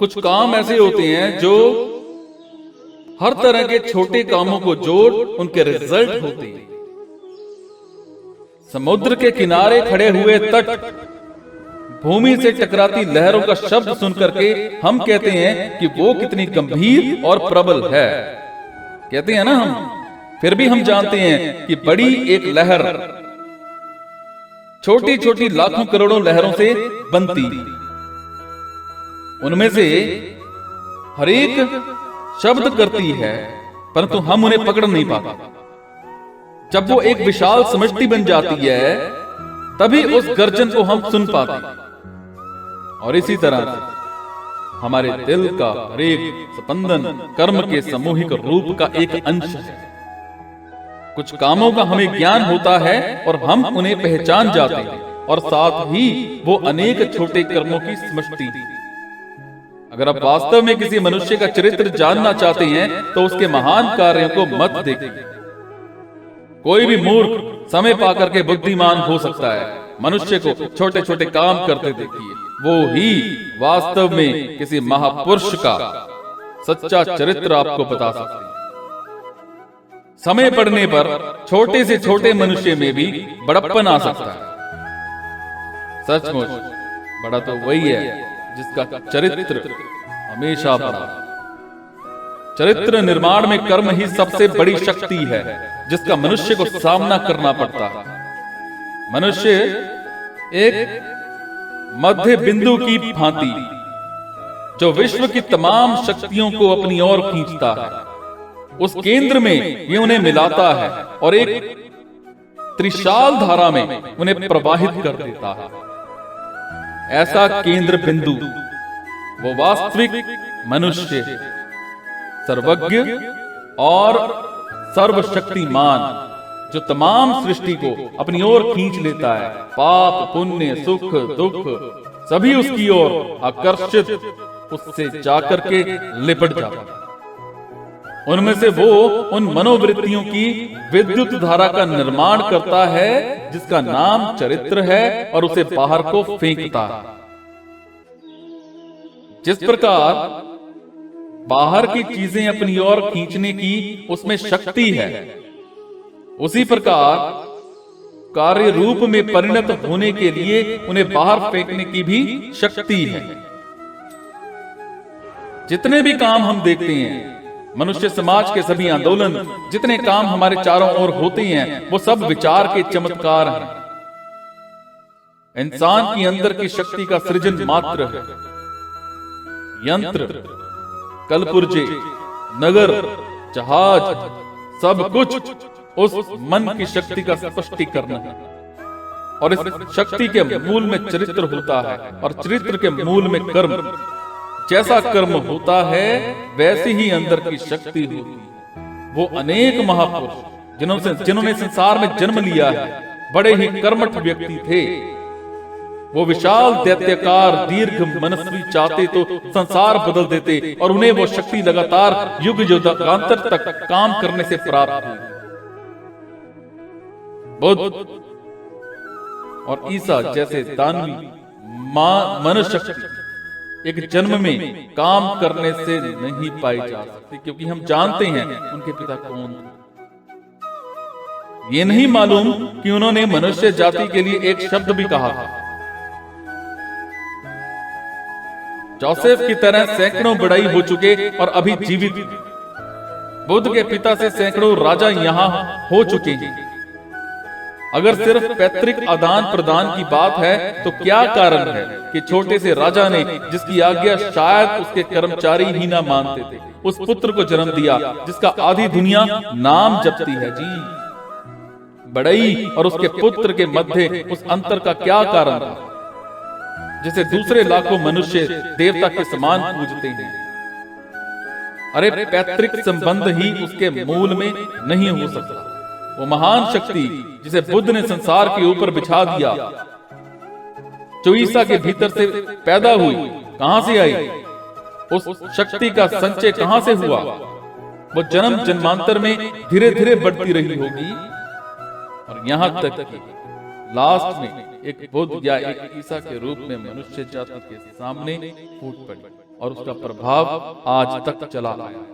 कुछ काम ऐसे होते हैं जो हर तरह के छोटे कामों को जोड़ उनके रिजल्ट होते हैं। समुद्र के किनारे खड़े हुए तट, भूमि से टकराती लहरों का शब्द सुनकर के हम कहते हैं कि वो कितनी गंभीर और प्रबल है, कहते हैं ना हम। फिर भी हम जानते हैं कि बड़ी एक लहर छोटी छोटी लाखों करोड़ों लहरों से बनती, उनमें से हर एक शब्द करती है, परंतु हम उन्हें पकड़ नहीं पाते। जब वो एक विशाल समष्टि बन जाती है, तभी उस गर्जन को हम सुन पाते हैं। और इसी तरह से हमारे दिल का हर एक स्पंदन कर्म के सामूहिक रूप का एक अंश है। कुछ कामों का हमें ज्ञान होता है और हम उन्हें पहचान जाते हैं, और साथ ही वो अनेक छोटे कर्मों की समष्टि। अगर आप वास्तव में किसी मनुष्य का चरित्र जानना चाहते हैं तो उसके महान कार्यों को मत देखिए। कोई भी मूर्ख समय पाकर के बुद्धिमान हो सकता है। मनुष्य को छोटे छोटे काम करते देखिए, वो ही वास्तव में किसी महापुरुष का सच्चा चरित्र आपको बता सकते हैं। समय पड़ने पर छोटे से छोटे मनुष्य में भी बड़प्पन आ सकता है। सचमुच बड़ा तो वही है जिसका चरित्र हमेशा बड़ा। चरित्र निर्माण में कर्म ही सबसे बड़ी शक्ति है जिसका मनुष्य को सामना करना पड़ता है। मनुष्य एक मध्य बिंदु की भांति जो विश्व की तमाम शक्तियों को अपनी ओर खींचता है, उस केंद्र में ये उन्हें मिलाता है और एक त्रिशाल धारा में उन्हें प्रवाहित कर देता है। ऐसा केंद्र बिंदु वो वास्तविक मनुष्य है, सर्वज्ञ और सर्वशक्तिमान, जो तमाम सृष्टि को अपनी ओर खींच लेता है। पाप पुण्य सुख दुख सभी उसकी ओर आकर्षित उससे जाकर के लिपट जाता है। उनमें से वो उन मनोवृत्तियों की विद्युत धारा का निर्माण करता है जिसका नाम चरित्र है, और उसे बाहर को फेंकता है। जिस प्रकार बाहर की चीजें अपनी ओर खींचने की उसमें शक्ति है, उसी प्रकार कार्य रूप में परिणत होने के लिए उन्हें बाहर फेंकने की भी शक्ति है। जितने भी काम हम देखते हैं, मनुष्य समाज के सभी आंदोलन, जितने काम हमारे चारों ओर होते हैं, वो सब विचार के चमत्कार हैं। इंसान की अंदर की शक्ति का सृजन मात्र है। यंत्र, कलपुर्जे, नगर, जहाज, सब कुछ उस मन की शक्ति का स्पष्टीकरण है। और इस शक्ति के मूल में चरित्र होता है, और चरित्र के मूल में कर्म। जैसा कर्म होता है वैसी ही अंदर की शक्ति होती है। वो अनेक महापुरुष जिन्होंने संसार में जन्म लिया है, बड़े ही कर्मठ व्यक्ति थे। वो विशाल दैत्यकार दीर्घ मनस्वी चाहते तो संसार बदल देते, और उन्हें वो शक्ति लगातार युग युगांतर तक काम करने से प्राप्त हुई। बुद्ध और ईसा जैसे दानवी मनुष्य शक्ति एक जन्म में काम करने से नहीं पाई जा सकती, क्योंकि हम जानते हैं उनके पिता कौन थे। ये नहीं मालूम कि उन्होंने मनुष्य जाति के लिए एक शब्द भी कहा था। जोसेफ की तरह सैकड़ों बढ़ई हो चुके और अभी जीवित हैं। बुद्ध के पिता से सैकड़ों राजा यहां हो चुके हैं। अगर सिर्फ पैतृक आदान प्रदान की बात है तो क्या कारण है कि छोटे से राजा ने, जिसकी आज्ञा शायद उसके कर्मचारी ही ना मानते थे, उस पुत्र को जन्म दिया जिसका आधी दुनिया नाम जपती है। जी, बढ़ई और उसके पुत्र के मध्य उस अंतर का क्या कारण था, जिसे दूसरे लाखों मनुष्य देवता के समान पूजते हैं? अरे पैतृक संबंध ही उसके मूल में नहीं हो सकता। वो महान शक्ति जिसे बुद्ध ने संसार के ऊपर बिछा दिया, जो ईसा के भीतर से पैदा हुई, कहां से आई? उस शक्ति का संचय कहां से हुआ? वो जन्म जन्मांतर में धीरे धीरे बढ़ती रही होगी, और यहां तक कि लास्ट में एक बुद्ध या एक ईसा के रूप में मनुष्य जाति के सामने फूट पड़ी। और उसका प्रभाव आज तक चला आया।